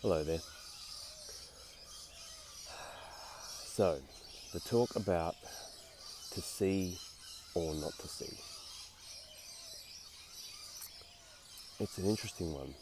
Hello there. So, the talk about to see or not to see. It's an interesting one.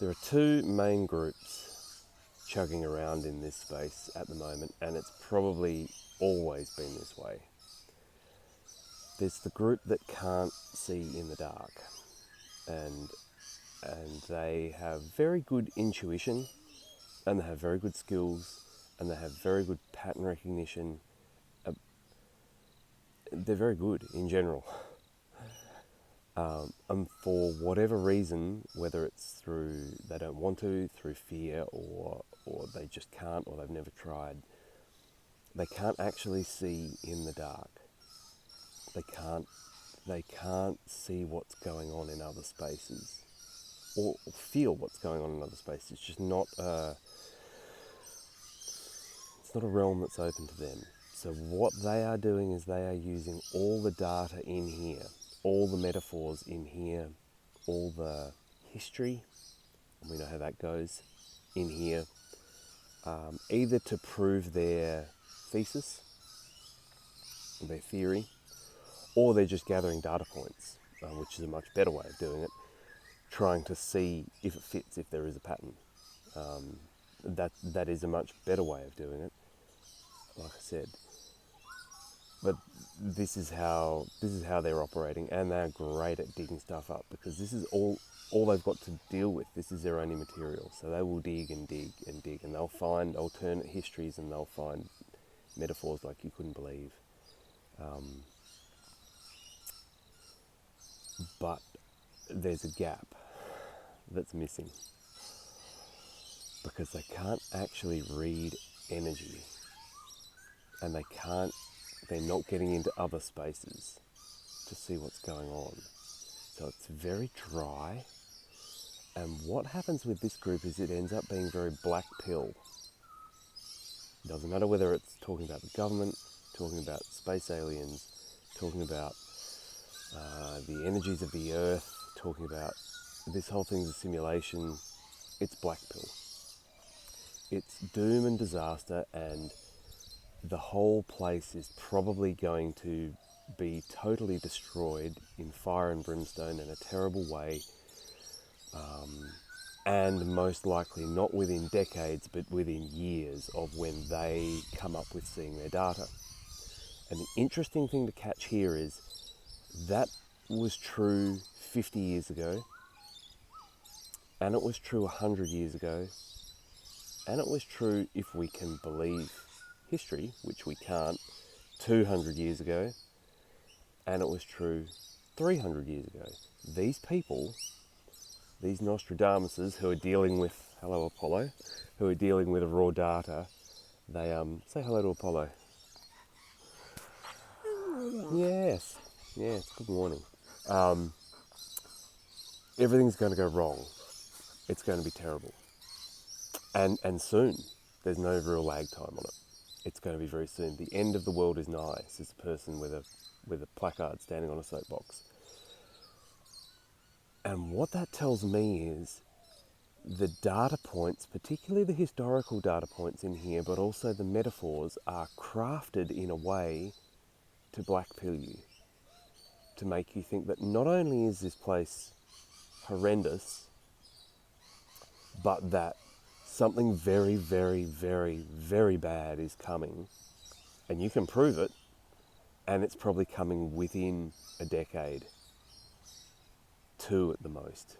There are two main groups chugging around in this space at the moment, and it's probably always been this way. There's the group that can't see in the dark, and they have very good intuition, and they have very good skills, and they have very good pattern recognition. They're very good in general. And for whatever reason, whether it's through they don't want to, through fear, or they just can't, or they've never tried, they can't actually see in the dark. They can't see what's going on in other spaces, or feel what's going on in other spaces. It's just not it's not a realm that's open to them. So what they are doing is they are using all the data in here, all the metaphors in here, all the history, and we know how that goes, in here, either to prove their thesis, their theory, or they're just gathering data points, which is a much better way of doing it, trying to see if it fits, if there is a pattern. That is a much better way of doing it, like I said. But this is how they're operating, and they're great at digging stuff up, because this is all they've got to deal with. This is their only material, so they will dig and dig and dig, and they'll find alternate histories, and they'll find metaphors like you couldn't believe. But there's a gap that's missing, because they can't actually read energy, and they're not getting into other spaces to see what's going on. So it's very dry, and what happens with this group is it ends up being very black pill. It doesn't matter whether it's talking about the government, talking about space aliens, talking about the energies of the earth, talking about this whole thing's a simulation. It's black pill. It's doom and disaster, and the whole place is probably going to be totally destroyed in fire and brimstone in a terrible way, and most likely not within decades, but within years of when they come up with seeing their data. And the interesting thing to catch here is that was true 50 years ago, and it was true 100 years ago, and it was true, if we can believe history, which we can't, 200 years ago, and it was true 300 years ago. These people, these Nostradamuses who are dealing with, hello Apollo, who are dealing with raw data, they say hello to Apollo. Yes, good morning. Everything's going to go wrong. It's going to be terrible. And soon. There's no real lag time on it. It's going to be very soon. The end of the world is nigh, says a person with a placard standing on a soapbox. And what that tells me is the data points, particularly the historical data points in here, but also the metaphors, are crafted in a way to blackpill you, to make you think that not only is this place horrendous, but that something very, very, very, very bad is coming, and you can prove it, and it's probably coming within a decade, 2 at the most.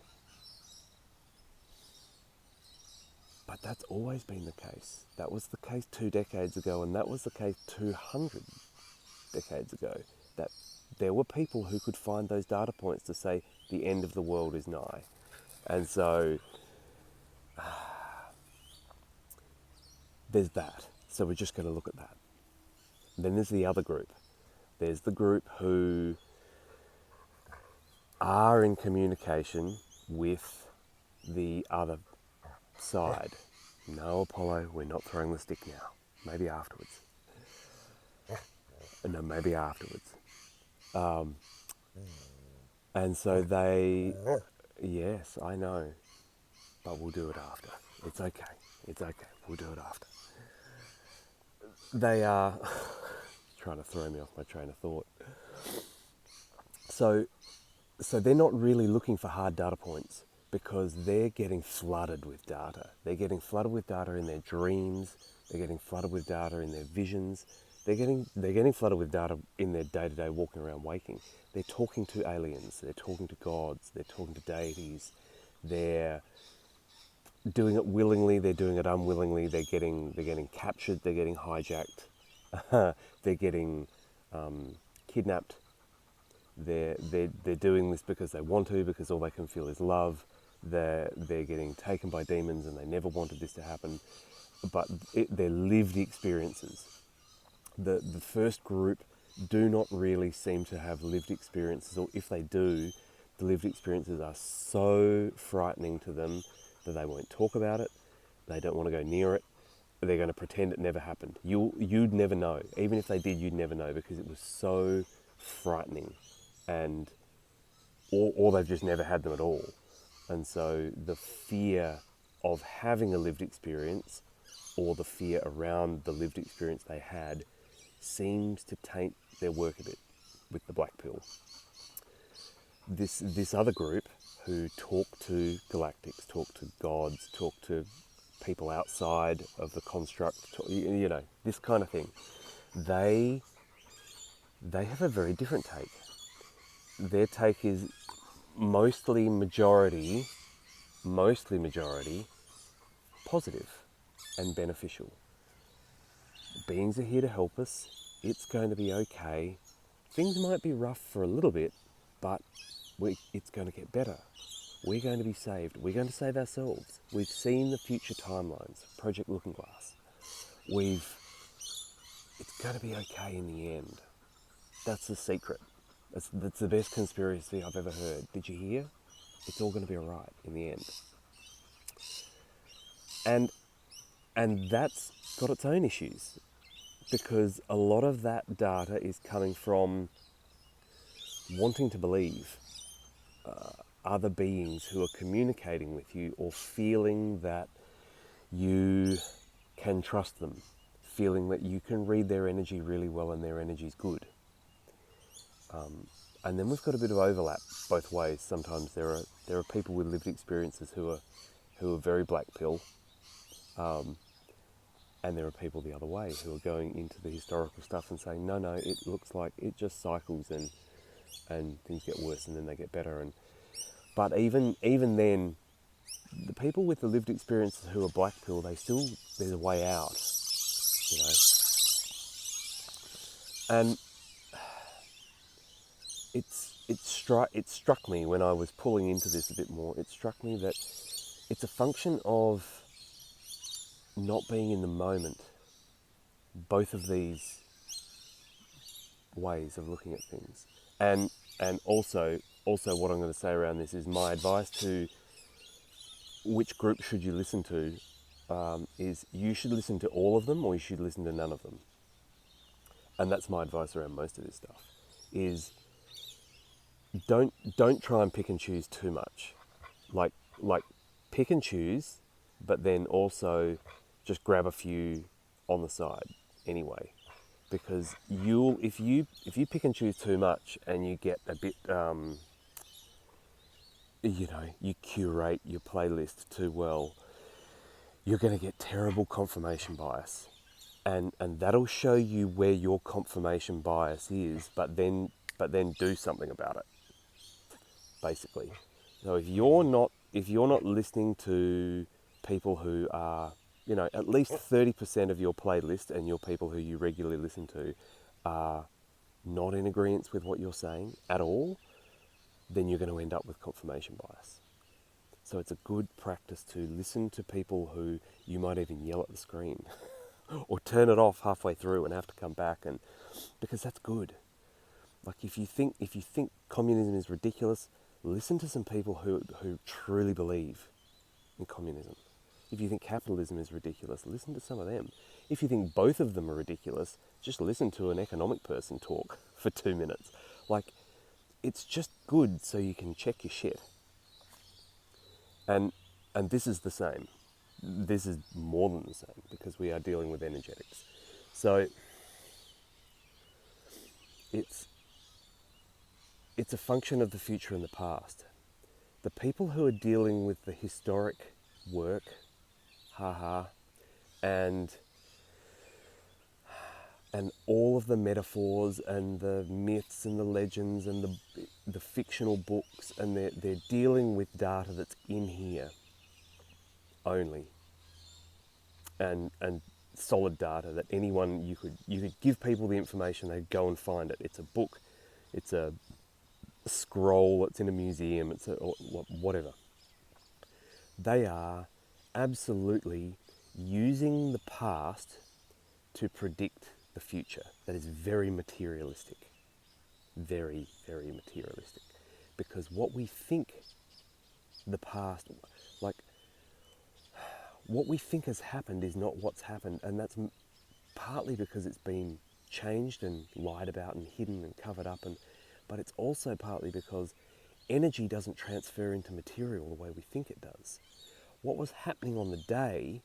But that's always been the case. That was the case 2 decades ago, and that was the case 200 decades ago. That there were people who could find those data points to say the end of the world is nigh. And so there's that. So we're just going to look at that. Then there's the other group. There's the group who are in communication with the other side. No, Apollo, we're not throwing the stick now. Maybe afterwards. No, maybe afterwards. And so they, yes, I know. but we'll do it after. It's okay. It's okay. We'll do it after. They are trying to throw me off my train of thought. So they're not really looking for hard data points because they're getting flooded with data. They're getting flooded with data in their dreams. They're getting flooded with data in their visions. They're getting flooded with data in their day-to-day walking around waking. They're talking to aliens. They're talking to gods. They're talking to deities. They're doing it willingly. They're doing it unwillingly. They're getting captured. They're getting hijacked. They're getting kidnapped. They're doing this because they want to, because all they can feel is love. They're getting taken by demons and they never wanted this to happen. But they're lived experiences. The first group do not really seem to have lived experiences, or if they do, the lived experiences are so frightening to them that they won't talk about it. They don't want to go near it. They're going to pretend it never happened. You'd never know. Even if they did, you'd never know because it was so frightening. And or they've just never had them at all. And so the fear of having a lived experience or the fear around the lived experience they had seems to taint their work a bit with the black pill. This other group who talk to galactics, talk to gods, talk to people outside of the construct, this kind of thing, they have a very different take. Their take is mostly majority positive and beneficial. Beings are here to help us. It's going to be okay. Things might be rough for a little bit, but it's going to get better. We're going to be saved. We're going to save ourselves. We've seen the future timelines, Project Looking Glass. It's going to be okay in the end. That's the secret. That's the best conspiracy I've ever heard. Did you hear? It's all going to be all right in the end. And that's got its own issues because a lot of that data is coming from wanting to believe other beings who are communicating with you or feeling that you can trust them, feeling that you can read their energy really well and their energy's good. And then we've got a bit of overlap both ways. Sometimes there are people with lived experiences who are very black pill, and there are people the other way who are going into the historical stuff and saying, no, it looks like it just cycles and things get worse and then they get better. But even then, the people with the lived experiences who are black pill, there's a way out, And it struck me when I was pulling into this a bit more. It struck me that it's a function of not being in the moment. Both of these ways of looking at things, and also what I'm going to say around this is my advice to which group should you listen to is you should listen to all of them or you should listen to none of them. And that's my advice around most of this stuff is don't try and pick and choose too much. Like pick and choose, but then also just grab a few on the side anyway. Because if you pick and choose too much and you get a bit you curate your playlist too well, you're going to get terrible confirmation bias. And that'll show you where your confirmation bias is, but then do something about it. Basically, so if you're not listening to people who are, at least 30% of your playlist and your people who you regularly listen to are not in agreement with what you're saying at all, then you're going to end up with confirmation bias. So it's a good practice to listen to people who you might even yell at the screen or turn it off halfway through and have to come back, and because that's good. Like if you think communism is ridiculous, listen to some people who truly believe in communism. If you think capitalism is ridiculous, listen to some of them. If you think both of them are ridiculous, just listen to an economic person talk for 2 minutes. Like, it's just good so you can check your shit. And And this is the same. This is more than the same because we are dealing with energetics. So it's a function of the future and the past. The people who are dealing with the historic work, and all of the metaphors and the myths and the legends and the fictional books, and they're dealing with data that's in here only, and solid data that anyone you could give people the information, they'd go and find it. It's a book, it's a scroll, it's in a museum, or whatever. They are absolutely using the past to predict the future. That is very materialistic. Very, very materialistic. Because what we think the past, like, what we think has happened is not what's happened, and that's partly because it's been changed and lied about and hidden and covered up, but it's also partly because energy doesn't transfer into material the way we think it does. What was happening on the day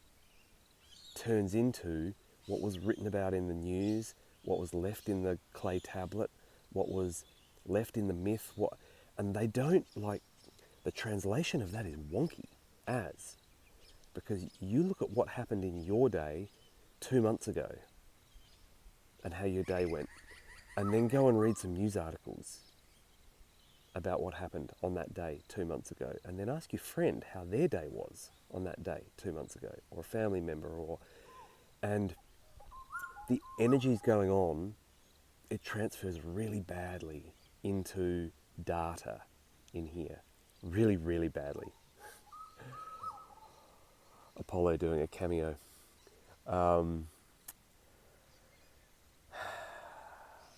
turns into what was written about in the news, what was left in the clay tablet, what was left in the myth, and they don't, like, the translation of that is wonky because you look at what happened in your day 2 months ago and how your day went, and then go and read some news articles about what happened on that day 2 months ago, and then ask your friend how their day was on that day 2 months ago, or a family member, and the energies going on, it transfers really badly into data in here. Really, really badly. Apollo doing a cameo.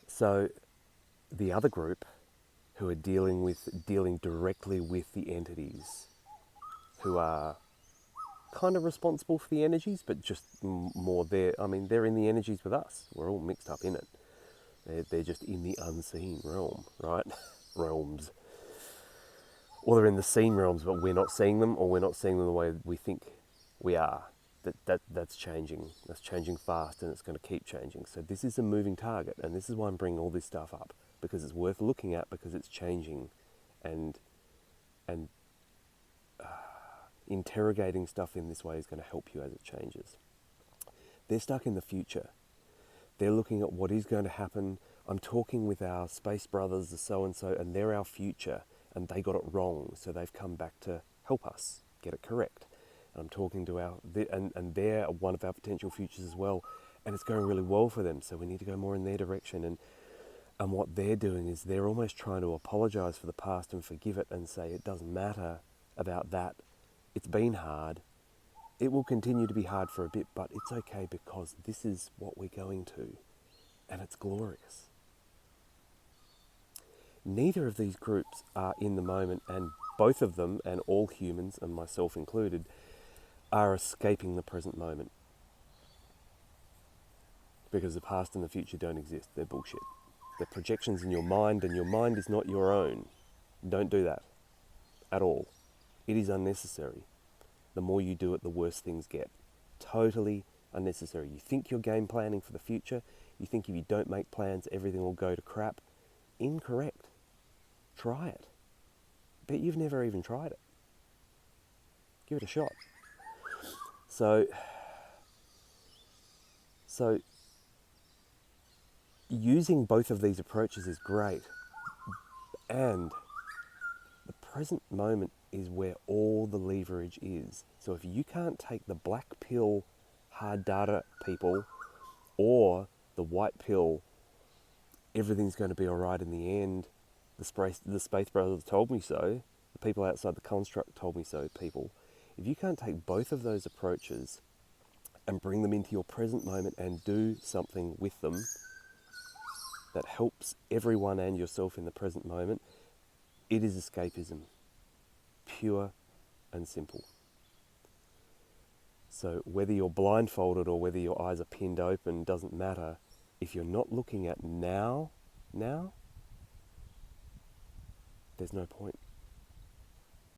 So the other group who are dealing directly with the entities, who are kind of responsible for the energies, but just more there. I mean, they're in the energies with us. We're all mixed up in it. They're just in the unseen realm, right? Realms. Or they're in the seen realms, but we're not seeing them, or we're not seeing them the way we think we are. That's changing. That's changing fast, and it's going to keep changing. So this is a moving target, and this is why I'm bringing all this stuff up, because it's worth looking at, because it's changing, and interrogating stuff in this way is going to help you as it changes. They're stuck in the future. They're looking at what is going to happen. I'm talking with our space brothers, the so-and-so, and they're our future, and they got it wrong, so they've come back to help us get it correct. And I'm talking to and they're one of our potential futures as well, and it's going really well for them, so we need to go more in their direction. And what they're doing is they're almost trying to apologize for the past and forgive it and say it doesn't matter about that. It's been hard. It will continue to be hard for a bit, but it's okay because this is what we're going to, and it's glorious. Neither of these groups are in the moment, and both of them, and all humans, and myself included, are escaping the present moment. Because the past and the future don't exist. They're bullshit. They're projections in your mind, and your mind is not your own. Don't do that at all. It is unnecessary. The more you do it, the worse things get. Totally unnecessary. You think you're game planning for the future. You think if you don't make plans, everything will go to crap. Incorrect. Try it. Bet you've never even tried it. Give it a shot. So using both of these approaches is great. And the present moment is where all the leverage is. So if you can't take the black pill hard data people, or the white pill everything's going to be all right in the end, the space brothers told me so, the people outside the construct told me so, people, if you can't take both of those approaches and bring them into your present moment and do something with them that helps everyone and yourself in the present moment, it is escapism. Pure and simple. So whether you're blindfolded or whether your eyes are pinned open doesn't matter. If you're not looking at now, there's no point.